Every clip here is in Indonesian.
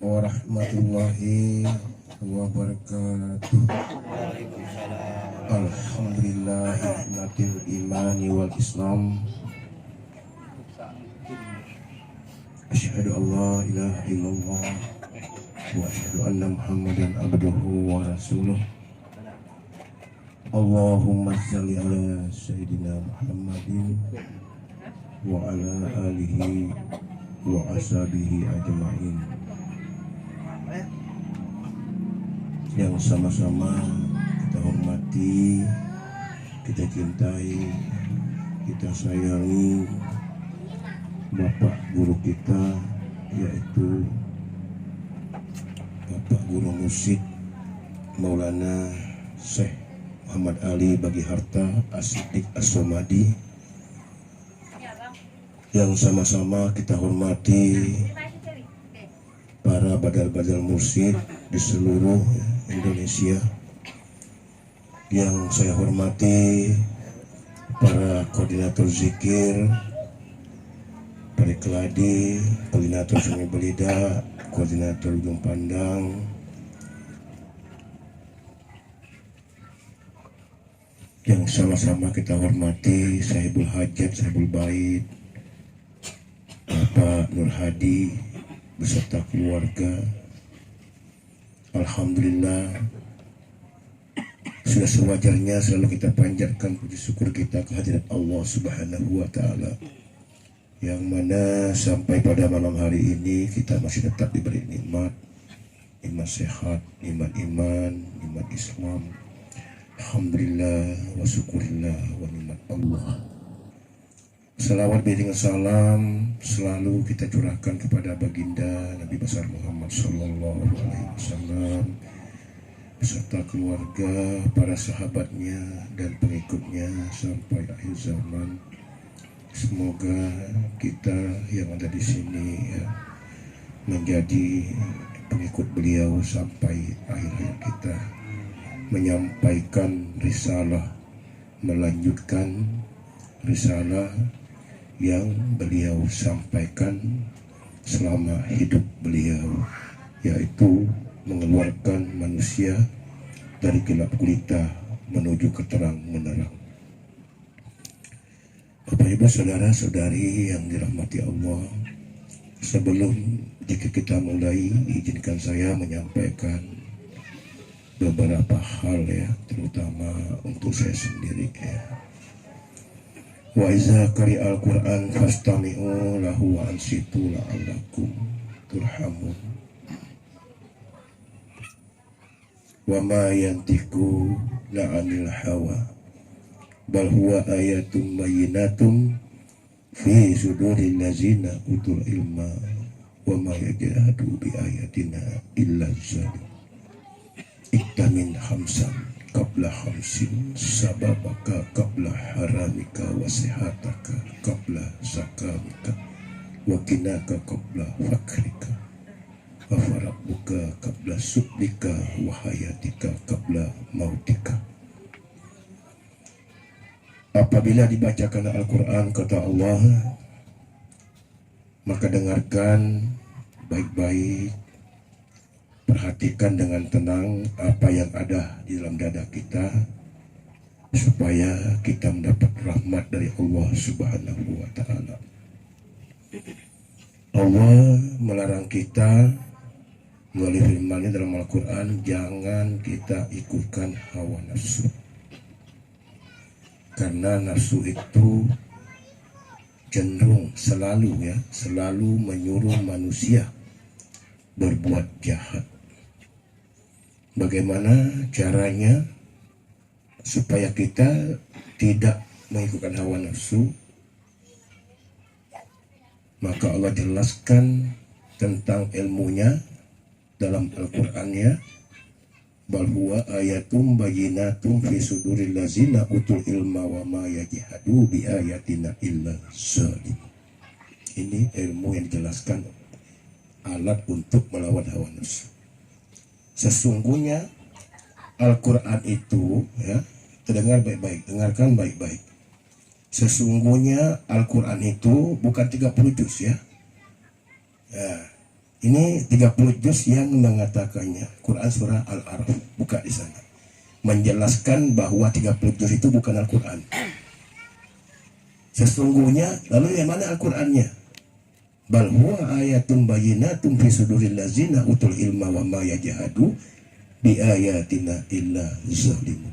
Warahmatullahi wabarakatuh. Alhamdulillahi ni'matil imani wal islam. Asyhadu an la ilaha illallah wa asyhadu anna Muhammadan abduhu wa rasuluh. Allahumma shalli ala sayyidina Muhammadin wa ala alihi wa ashabihi ajma'in. Yang sama-sama kita hormati, kita cintai, kita sayangi Bapak Guru kita, yaitu Bapak Guru Musik Maulana Syekh Muhammad Ali Bagi Harta As-Siddiq As-Somadi. Yang sama-sama kita hormati para badal-badal mursyid di seluruh Indonesia. Yang saya hormati para koordinator zikir, Parikladi, koordinator Sungai Belida, koordinator Ujung Pandang, yang sama-sama kita hormati Sahibul Hajat, Sahibul Bait, Bapak Nur Hadi beserta keluarga. Alhamdulillah, sudah sewajarnya selalu kita panjatkan puji syukur kita kehadirat Allah Subhanahu wa Ta'ala, yang mana sampai pada malam hari ini kita masih tetap diberi nikmat sehat, nikmat iman, nikmat Islam. Alhamdulillah wa syukurillah wa nikmat Allah. Salawat dengan salam selalu kita curahkan kepada baginda Nabi besar Muhammad sallallahu alaihi wasallam beserta keluarga, para sahabatnya dan pengikutnya sampai akhir zaman. Semoga kita yang ada di sini ya, menjadi pengikut beliau sampai akhir hayat kita, menyampaikan risalah, melanjutkan risalah yang beliau sampaikan selama hidup beliau, yaitu mengeluarkan manusia dari gelap gulita menuju ke terang menerang. Bapak Ibu saudara-saudari yang dirahmati Allah, sebelum jika kita mulai, izinkan saya menyampaikan beberapa hal ya, terutama untuk saya sendiri ya. Wa iza qari'al Qur'an fastami'u lahu wa ansitu la'allakum turhamun. Wa ma yantiqu la'anil hawa bal huwa ayatum bayyinatum fi suduril ladzina utul ilma wa ma yajhadu bi ayatina illa zalim. Iktamin khamsan qabla khamsin sababaka qabla haramika wa sihataka qabla sakamika wa kinaka qabla fakrika wa farabuka qabla sublika wa hayatika qabla mautika. Apabila dibacakan Al-Quran kata Allah, maka dengarkan baik-baik, perhatikan dengan tenang apa yang ada di dalam dada kita, supaya kita mendapat rahmat dari Allah Subhanahu wa Ta'ala. Allah melarang kita melalui firman-Nya dalam Al-Quran, jangan kita ikutkan hawa nafsu, karena nafsu itu cenderung selalu menyuruh manusia berbuat jahat. Bagaimana caranya supaya kita tidak mengikutkan hawa nafsu? Maka Allah jelaskan tentang ilmunya dalam Al-Qur'annya, bal huwa ayatum bayyinatum fi suduril ladzina utul ilma wa ma yajhadu bi ayatina illa zalim. Ini ilmu yang dijelaskan, alat untuk melawan hawa nafsu. Sesungguhnya Al-Quran itu ya, terdengar baik-baik, dengarkan baik-baik. Sesungguhnya Al-Quran itu bukan 30 juz ya. Ini 30 juz yang mengatakannya. Quran surah Al-A'raf, buka di sana. Menjelaskan bahwa 30 juz itu bukan Al-Quran. Sesungguhnya, lalu yang mana Al-Qurannya? Bal huwa ayatun bayyinatun fi suduril ladzina utul ilma wa ma yajhadu bi ayatina illa zalimun.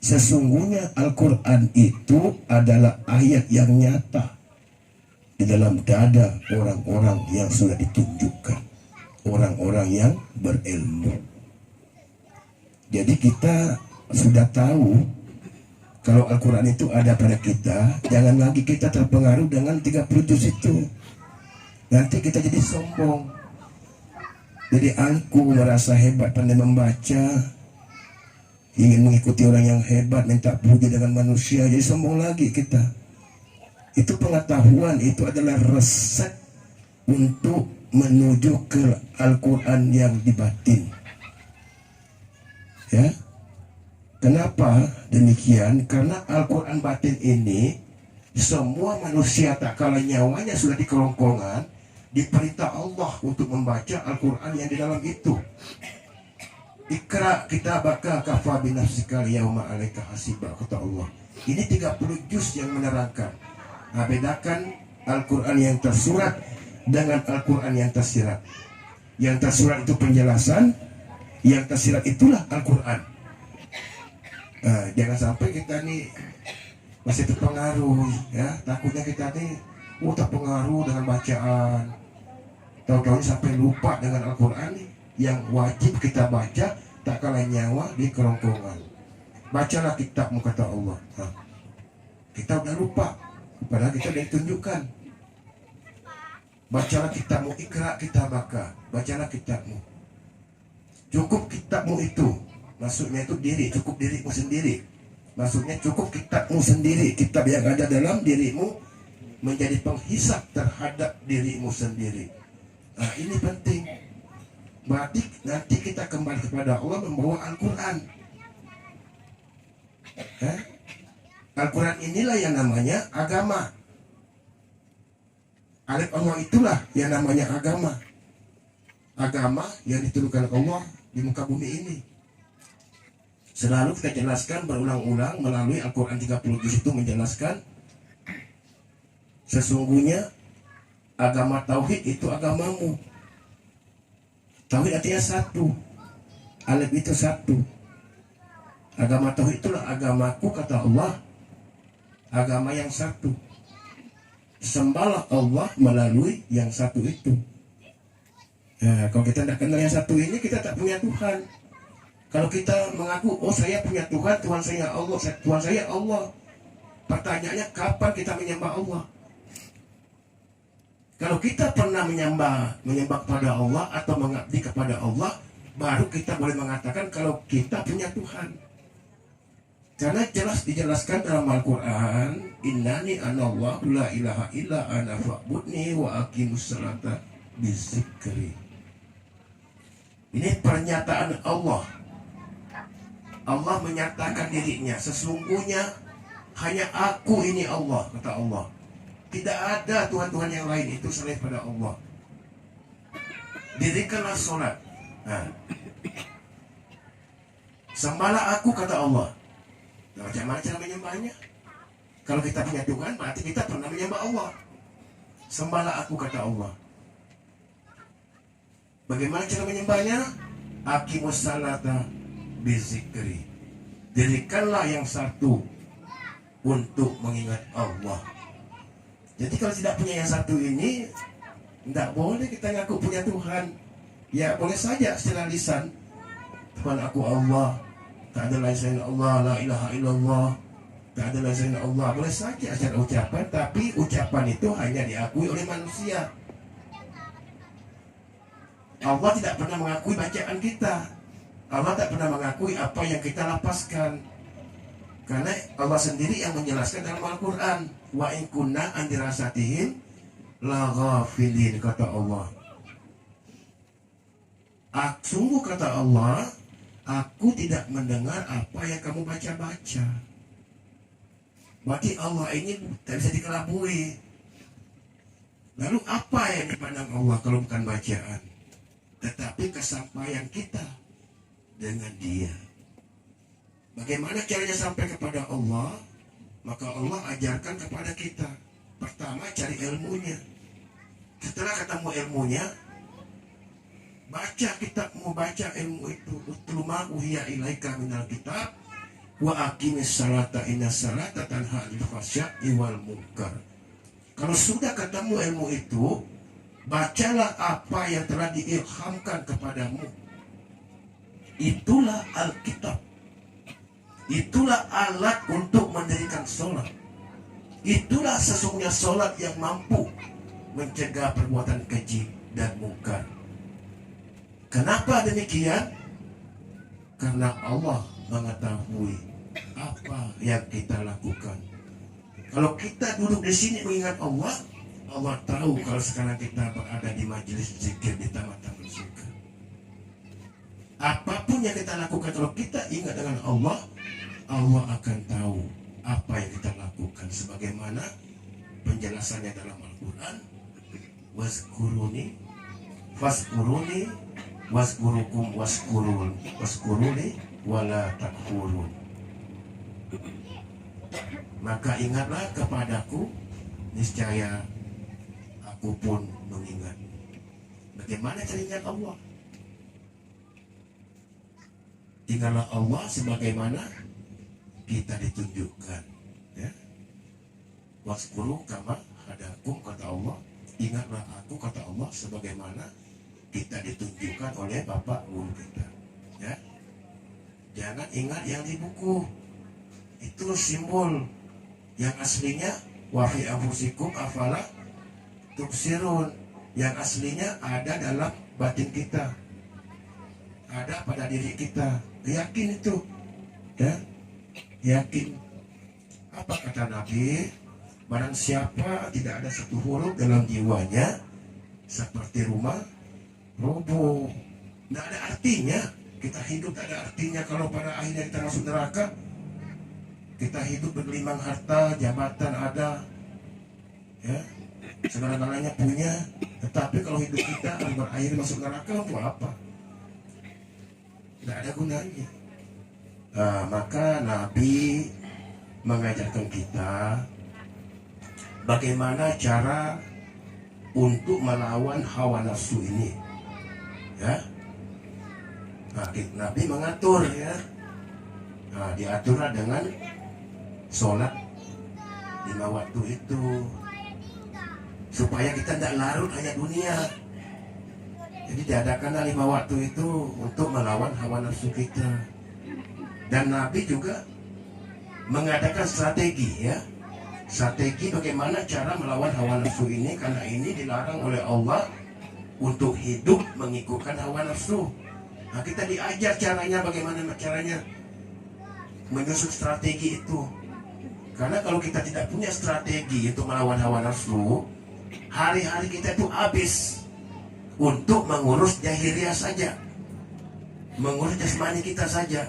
Sesungguhnya Al-Quran itu adalah ayat yang nyata di dalam dada orang-orang yang sudah ditunjukkan, orang-orang yang berilmu. Jadi kita sudah tahu kalau Al-Quran itu ada pada kita, jangan lagi kita terpengaruh dengan 30 juz itu. Nanti kita jadi sombong, jadi angkuh, merasa hebat, pandai membaca, ingin mengikuti orang yang hebat, minta puji dengan manusia, jadi sombong lagi kita. Itu pengetahuan, itu adalah resep untuk menuju ke Al-Quran yang dibatin. Ya, kenapa demikian? Karena Al-Quran batin ini semua manusia tak kala nyawanya sudah di kerongkongan, diperintah Allah untuk membaca Al-Quran yang di dalam itu. Ikra kitabaka kafa binafsika yauma 'alaika hasiba, kata Allah. Ini 30 juz yang menerangkan. Nah, bedakan Al-Quran yang tersurat dengan Al-Quran yang tersirat. Yang tersurat itu penjelasan, yang tersirat itulah Al-Quran. Nah, jangan sampai kita nih masih terpengaruh, ya. Takutnya kita nih terpengaruh dengan bacaan, tahu-tahu sampai lupa dengan Al-Quran yang wajib kita baca tak kalah nyawa di kerongkongan. Bacalah kitabmu, kata Allah. Nah, kita udah lupa, padahal kita udah ditunjukkan. Bacalah kitabmu, ikra kitabaka, bacalah kitabmu. Cukup kitabmu itu, maksudnya itu diri, cukup dirimu sendiri. Maksudnya cukup kitabmu sendiri, kitab yang ada dalam dirimu menjadi penghisap terhadap dirimu sendiri. Nah, ini penting. Berarti nanti kita kembali kepada Allah membawa Al-Quran. Al-Quran inilah yang namanya agama. Alif Allah itulah yang namanya agama. Agama yang diturunkan Allah di muka bumi ini. Selalu kita jelaskan berulang-ulang melalui Al-Quran 30 juz itu menjelaskan sesungguhnya agama tauhid itu agamamu. Tauhid artinya satu. Alif itu satu. Agama tauhid itulah agamaku, kata Allah. Agama yang satu. Sembahlah Allah melalui yang satu itu. Nah, kalau kita tidak kenal yang satu ini, kita tak punya Tuhan. Kalau kita mengaku, oh saya punya Tuhan, Tuhan saya Allah, Tuhan saya Allah. Pertanyaannya, kapan kita menyembah Allah? Kalau kita pernah menyembah kepada Allah atau mengabdi kepada Allah, baru kita boleh mengatakan kalau kita punya Tuhan. Karena jelas dijelaskan dalam Al-Quran, innani anallahu la ilaha illa ana fa'budni wa aqimus salata bizikri. Ini pernyataan Allah. Allah menyatakan dirinya, sesungguhnya hanya aku ini Allah, kata Allah. Tidak ada Tuhan-Tuhan yang lain itu selain pada Allah. Dirikanlah sholat. Nah, sembahlah aku, kata Allah. Nah, bagaimana cara menyembahnya? Kalau kita punya Tuhan, berarti kita pernah menyembah Allah. Sembahlah aku, kata Allah. Bagaimana cara menyembahnya? Aqimus salata bizikri. Dirikanlah yang satu untuk mengingat Allah. Jadi kalau tidak punya yang satu ini, tidak boleh kita ngaku punya Tuhan. Ya boleh saja secara lisan, Tuhan aku Allah, tak ada lain selain Allah, la ilaha illallah, tak ada lain selain Allah. Boleh saja secara ucapan, tapi ucapan itu hanya diakui oleh manusia. Allah tidak pernah mengakui bacaan kita. Allah tak pernah mengakui apa yang kita lapaskan. Karena Allah sendiri yang menjelaskan dalam Al-Quran, wa in kunna an dirasatihim la ghafilin, kata Allah. Sungguh, kata Allah, aku tidak mendengar apa yang kamu baca-baca. Berarti Allah ini tak bisa dikelabui. Lalu apa yang dipandang Allah kalau bukan bacaan? Tetapi kesampaian kita dengan Dia. Bagaimana caranya sampai kepada Allah? Maka Allah ajarkan kepada kita. Pertama, cari ilmunya. Setelah ketemu ilmunya, baca kitabmu, baca ilmu itu. Utlu ma uhiya ilaika minal kitab wa aqimis salata inna salata tanha 'anil fahsya'i wal munkar. Kalau sudah ketemu ilmu itu, bacalah apa yang telah diilhamkan kepadamu. Itulah Alkitab. Itulah alat untuk mendirikan sholat. Itulah sesungguhnya sholat yang mampu mencegah perbuatan keji dan mungkar. Kenapa demikian? Karena Allah mengetahui apa yang kita lakukan. Kalau kita duduk di sini mengingat Allah, Allah tahu kalau sekarang kita berada di majelis zikir di taman-taman surga. Apapun yang kita lakukan, kalau kita ingat dengan Allah, Allah akan tahu apa yang kita lakukan. Sebagaimana penjelasannya dalam Al-Quran, waskuruni faskuruni waskurukum waskuruni wala takfurun. Maka ingatlah kepadaku, niscaya aku pun mengingat. Bagaimana cara ingat Allah? Ingatlah Allah sebagaimana kita ditunjukkan, ya. Waskuru kama hadakum, kata Allah. Ingatlah aku, kata Allah, sebagaimana kita ditunjukkan oleh Bapak Guru kita, ya. Jangan ingat yang di buku. Itu simbol. Yang aslinya wa fi anfusikum afala tubsirun. Yang aslinya ada dalam batin kita, ada pada diri kita. Yakin itu, ya, yakin. Apa kata Nabi? Barang siapa tidak ada satu huruf dalam jiwanya, seperti rumah roboh. Tidak ada artinya. Kita hidup tak ada artinya kalau pada akhirnya kita masuk neraka. Kita hidup bergelimang harta, jabatan ada, ya, segala-galanya punya. Tetapi kalau hidup kita berakhir masuk neraka, untuk apa? Tidak ada gunanya. Maka Nabi mengajarkan kita bagaimana cara untuk melawan hawa nafsu ini, ya. Nabi mengatur, ya. Diaturlah dengan sholat 5 waktu itu, supaya kita tidak larut hanya dunia. Jadi diadakanlah 5 waktu itu untuk melawan hawa nafsu kita. Dan Nabi juga mengadakan strategi, ya. Strategi bagaimana cara melawan hawa nafsu ini, karena ini dilarang oleh Allah untuk hidup mengikutkan hawa nafsu. Nah, kita diajar caranya, bagaimana caranya menyusun strategi itu. Karena kalau kita tidak punya strategi untuk melawan hawa nafsu, hari-hari kita itu habis untuk mengurus jahiliyah saja, mengurus jasmani kita saja.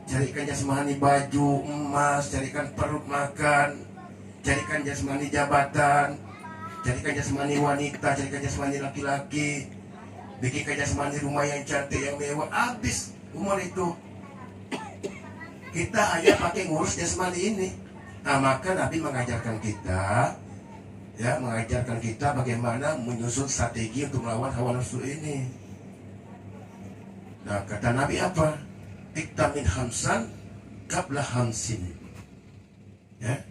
Carikan jasmani baju, emas, carikan perut makan, carikan jasmani jabatan, carikan jasmani wanita, carikan jasmani laki-laki, bikinkan jasmani rumah yang cantik, yang mewah. Habis umur itu kita hanya pakai ngurus jasmani ini. Nah, maka Nabi mengajarkan kita, ya, mengajarkan kita bagaimana menyusun strategi untuk melawan hawa nafsu ini. Nah, kata Nabi apa? Iktamin hamsan qabla hamsin. Ya,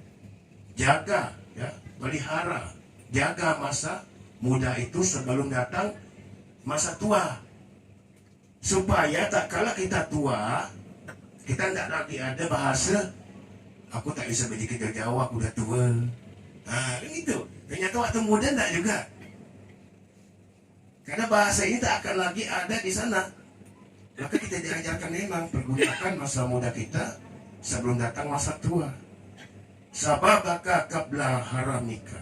jaga, ya, pelihara, jaga masa muda itu sebelum datang masa tua, supaya tak kala kita tua, kita tidak lagi ada bahasa aku tak bisa berjikir jauh, aku dah tua. Nah, itu ternyata waktu muda tidak juga, karena bahasa ini tak akan lagi ada di sana. Maka kita diajarkan memang pergunakan masa muda kita sebelum datang masa tua. Sababaka qabla haramika.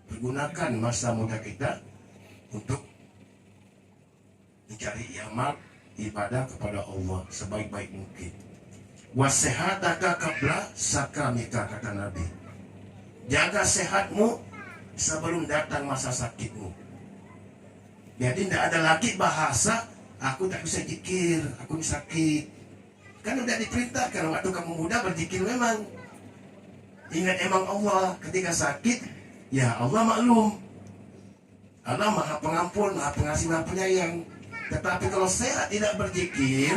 Pergunakan masa muda kita untuk mencari amal ibadah kepada Allah sebaik-baik mungkin. Wasehataka qabla sakamika, kata Nabi. Jaga sehatmu sebelum datang masa sakitmu. Jadi tidak ada lagi bahasa aku tak bisa zikir, aku ini sakit. Kan udah diperintahkan waktu kamu muda berzikir memang. Ingat emang Allah ketika sakit, ya Allah maklum. Allah Maha Pengampun, Maha Pengasih, Maha Penyayang. Tetapi kalau sehat tidak berzikir,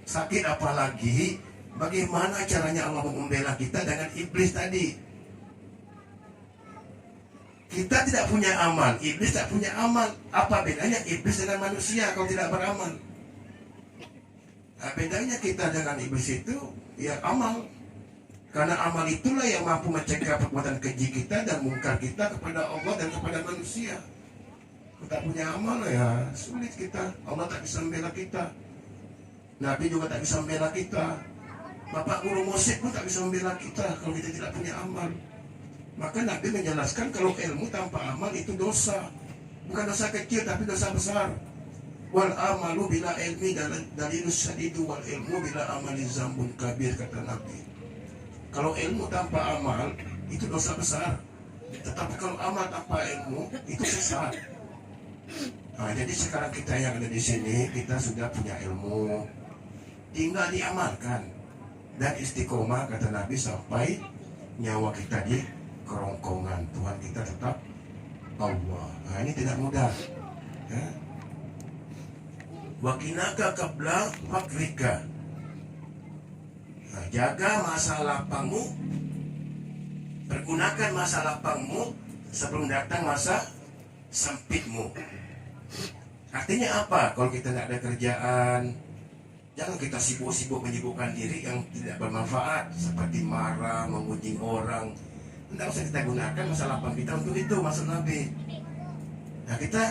sakit apalagi, bagaimana caranya Allah membela kita dengan iblis tadi? Kita tidak punya amal, iblis tak punya amal. Apa bedanya iblis dengan manusia kalau tidak beramal? Nah, bedanya kita dengan iblis itu ya amal. Karena amal itulah yang mampu mencegah perbuatan keji kita dan mungkar kita kepada Allah dan kepada manusia. Kita punya amal ya sulit kita. Allah tak bisa membela kita. Nabi juga tak bisa membela kita. Bapak guru musik pun tak bisa membela kita kalau kita tidak punya amal. Maka Nabi menjelaskan kalau ilmu tanpa amal itu dosa. Bukan dosa kecil tapi dosa besar. Wal amalu bila ilmi dalilus syadidu wal ilmu bila amali zambun kabir, kata Nabi. Kalau ilmu tanpa amal itu dosa besar. Tetapi kalau amal tanpa ilmu itu sesat. Nah, jadi sekarang kita yang ada di sini kita sudah punya ilmu, tinggal diamalkan dan istiqomah, kata Nabi, sampai nyawa kita di kerongkongan. Tuhan kita tetap Allah. Nah, ini tidak mudah. Ya. Wakinaka qabla fakrika. Nah, jaga masa lapangmu, pergunakan masa lapangmu sebelum datang masa sempitmu. Artinya apa? Kalau kita tidak ada kerjaan, jangan kita sibuk-sibuk menyibukkan diri yang tidak bermanfaat, seperti marah, memuji orang. Tidak usah kita gunakan masa lapang kita untuk itu, maksud Nabi. Nah, kita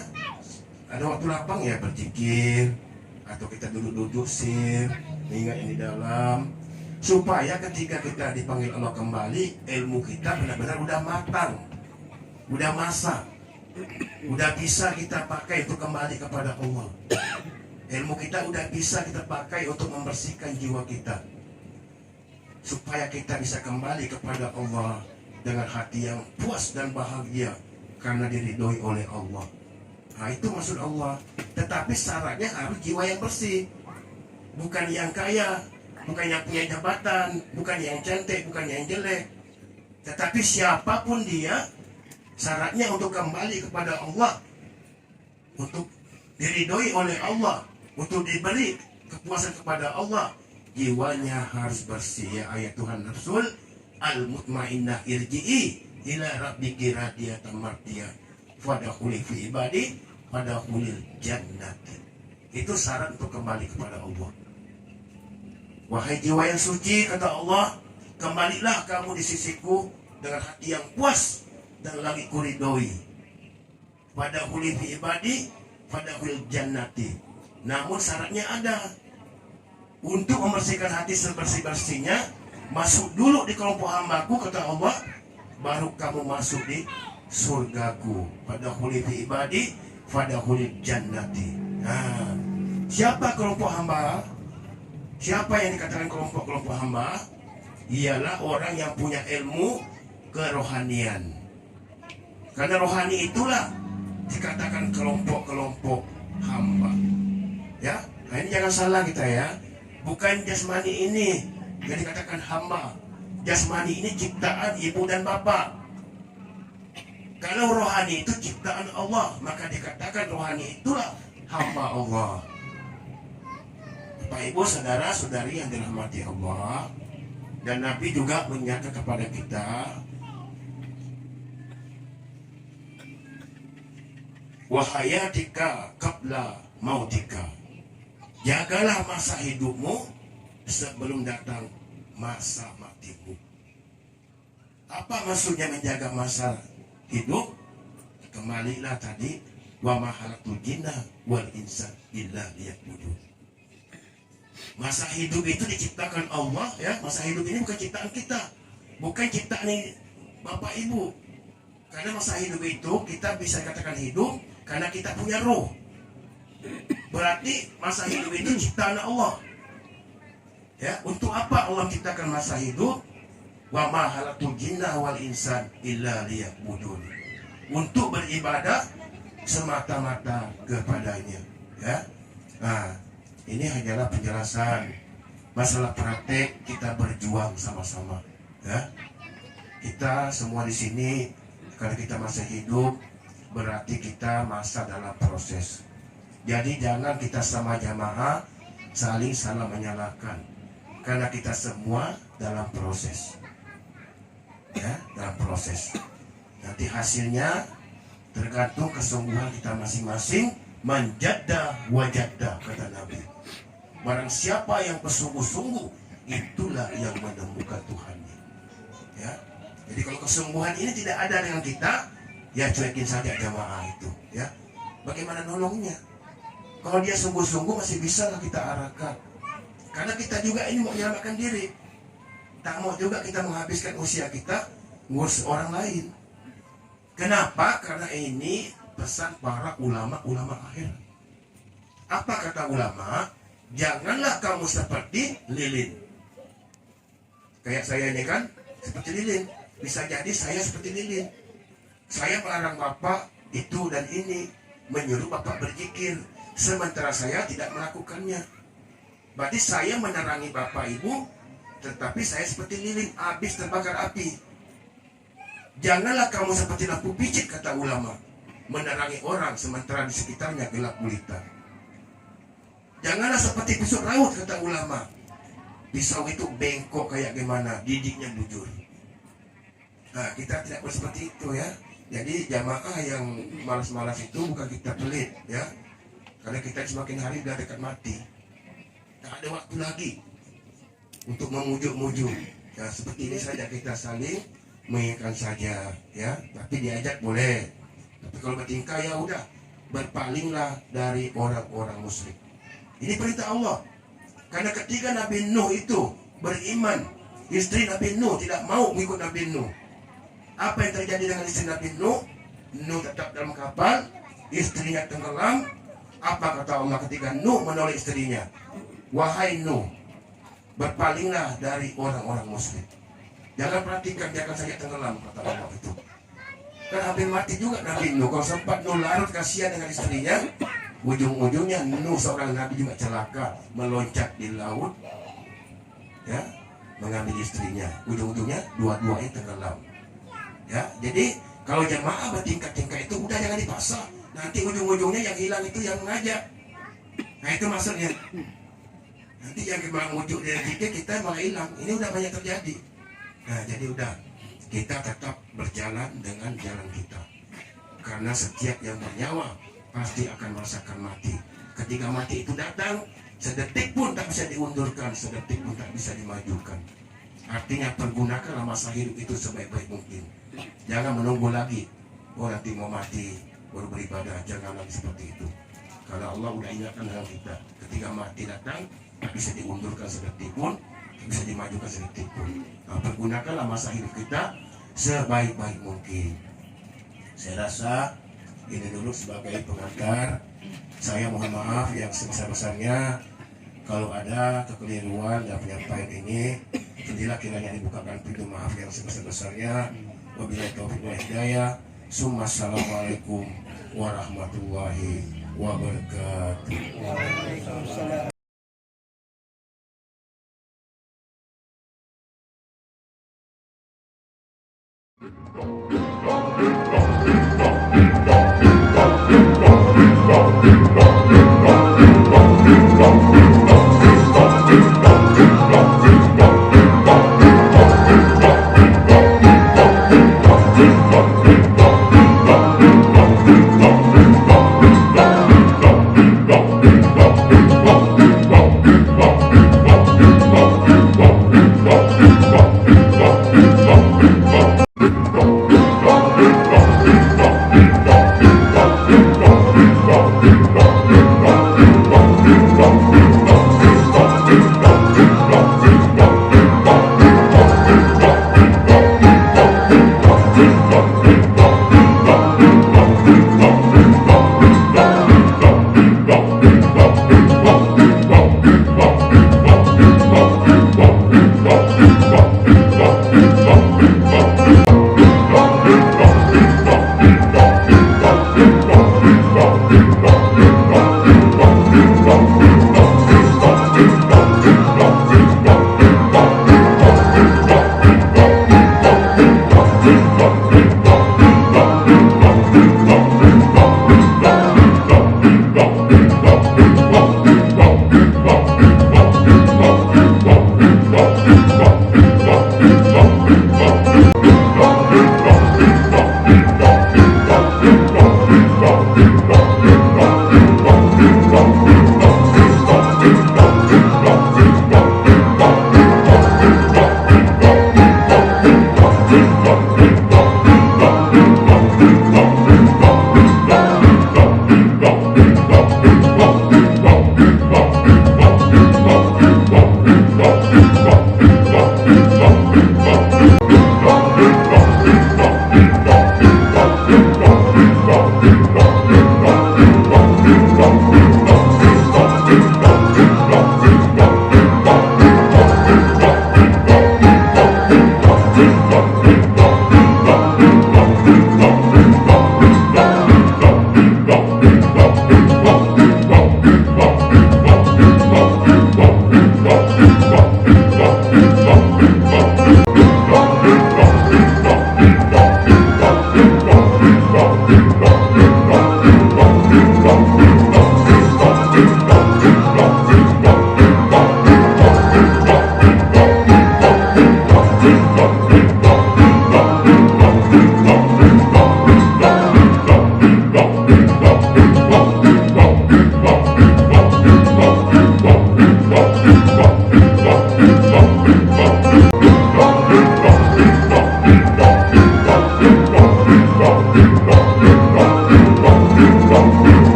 ada waktu lapang ya berzikir, atau kita duduk-duduk sir, ingat yang di dalam, supaya ketika kita dipanggil Allah kembali, ilmu kita benar-benar udah matang, udah masak, udah bisa kita pakai untuk kembali kepada Allah. Ilmu kita udah bisa kita pakai untuk membersihkan jiwa kita, supaya kita bisa kembali kepada Allah dengan hati yang puas dan bahagia karena diridhoi oleh Allah. Nah, itu maksud Allah. Tetapi syaratnya harus jiwa yang bersih, bukan yang kaya, bukan yang punya jabatan, bukan yang cantik, bukan yang jelek. Tetapi siapapun dia, syaratnya untuk kembali kepada Allah, untuk diridhoi oleh Allah, untuk diberi kepuasan kepada Allah, jiwanya harus bersih. Ya ayat Tuhan Rasul, al-mutmainnah irji'i ila rabbiki radiyatan mardiyah fadkhuli fi ibadi fadkhulil jannati. Itu syarat untuk kembali kepada Allah. Wahai jiwa yang suci, kata Allah, kembalilah kamu di sisiku dengan hati yang puas dan lagi kuridhoi. Fadkhuli fi ibadi fadkhulil jannati. Namun syaratnya ada. Untuk membersihkan hati sebersih-bersihnya, masuk dulu di kelompok hambaku, kata Allah, baru kamu masuk di surgaku. Fadkhuli fi ibadi fadkhulil jannati. Nah, siapa kelompok hamba? Siapa yang dikatakan kelompok-kelompok hamba? Ialah orang yang punya ilmu kerohanian. Karena rohani itulah dikatakan kelompok-kelompok hamba. Ya, nah ini jangan salah kita ya. Bukan jasmani ini yang dikatakan hamba. Jasmani ini ciptaan ibu dan bapak. Kalau rohani itu ciptaan Allah, maka dikatakan rohani itulah hamba Allah. Bapak Ibu, saudara-saudari yang dirahmati Allah, dan Nabi juga mengingatkan kepada kita, wahayatika qabla mautika. Jagalah masa hidupmu sebelum datang masa matimu. Apa maksudnya menjaga masa hidup? Kembalilah tadi, wa ma khalaqtul jinna wal insa illa liya'budun. Masa hidup itu diciptakan Allah, ya. Masa hidup ini bukan ciptaan kita, bukan ciptaan Bapak Ibu. Karena masa hidup itu kita bisa katakan hidup karena kita punya roh. Berarti masa hidup itu ciptaan Allah. Ya, untuk apa Allah ciptakan masa hidup? Wa ma khalaqtul jinna wal insan illa liya'budun. Untuk beribadah semata-mata kepadanya, ya. Nah, ini hanyalah penjelasan. Masalah praktek kita berjuang sama-sama, ya. Kita semua di sini kalau kita masih hidup berarti kita masa dalam proses. Jadi jangan kita sama jamaah saling salah menyalahkan, karena kita semua dalam proses, ya, dalam proses. Nanti hasilnya tergantung kesungguhan kita masing-masing. Manjadda wajadda, kata Nabi. Barang siapa yang bersungguh-sungguh, itulah yang menemukan Tuhannya, ya. Jadi kalau kesungguhan ini tidak ada dengan kita, ya cuekin saja jamaah itu, ya. Bagaimana nolongnya? Kalau dia sungguh-sungguh masih bisa lah kita arahkan. Karena kita juga ini mau menyelamatkan diri. Tak mau juga kita menghabiskan usia kita ngurus orang lain. Kenapa? Karena ini pesan para ulama-ulama akhir. Apa kata ulama? Janganlah kamu seperti lilin. Kayak saya ini kan seperti lilin. Bisa jadi saya seperti lilin. Saya melarang bapak itu dan ini, menyuruh bapak berzikir, sementara saya tidak melakukannya. Berarti saya menerangi bapak ibu, tetapi saya seperti lilin habis terbakar api. Janganlah kamu seperti lampu picit, kata ulama, menerangi orang sementara di sekitarnya gelap gulita. Janganlah seperti pisau laut, kata ulama. Pisau itu bengkok kayak gimana, didiknya bujur. Nah, kita tidak boleh seperti itu, ya. Jadi jamaah yang malas-malas itu bukan kita pelit, ya. Karena kita semakin hari sudah dekat mati. Tak ada waktu lagi untuk memujuk-mujuk. Ya, seperti ini saja kita saling mengingatkan saja, ya. Tapi diajak boleh. Tapi kalau bertingkah ya udah, berpalinglah dari orang-orang musyrik. Ini perintah Allah. Karena ketika Nabi Nuh itu beriman, istri Nabi Nuh tidak mau mengikut Nabi Nuh. Apa yang terjadi dengan istri Nabi Nuh? Nuh tetap dalam kapal, istrinya tenggelam. Apa kata Allah ketika Nuh menolak istrinya? Wahai Nuh, berpalinglah dari orang-orang musyrik. Jangan perhatikan, jangan saja tenggelam, kata Allah itu. Kan hampir mati juga Nabi Nuh. Kalau sempat Nuh larut kasihan dengan istrinya, ujung-ujungnya Nuh seorang Nabi juga celaka, meloncat di laut, ya, mengambil istrinya. Ujung-ujungnya dua-duanya tenggelam. Ya, jadi kalau jemaah bertingkat-tingkat itu udah jangan dipaksa. Nanti ujung-ujungnya yang hilang itu yang mengajak. Nah itu maksudnya. Nanti yang kembang wujud dari kita malah hilang. Ini udah banyak terjadi. Nah jadi udah, kita tetap berjalan dengan jalan kita. Karena setiap yang bernyawa pasti akan merasakan mati. Ketika mati itu datang, sedetik pun tak bisa diundurkan, sedetik pun tak bisa dimajukan. Artinya pergunakanlah masa hidup itu sebaik-baik mungkin. Jangan menunggu lagi, oh nanti mau mati baru beribadah. Jangan lagi seperti itu. Karena Allah udah ingatkan dengan kita, ketika mati datang tak bisa diundurkan sedetik pun, tak bisa dimajukan sedetik pun. Nah, pergunakanlah masa hidup kita sebaik-baik mungkin. Saya rasa ini dulu sebagai pengantar. Saya mohon maaf yang sebesar-besarnya kalau ada kekeliruan dalam penyampaian ini. Jadilah kiranya dibukakan pintu maaf yang sebesar-besarnya. Wabillahi taufiq wal hidayah. Assalamualaikum warahmatullahi wabarakatuh. Waalaikumsalam.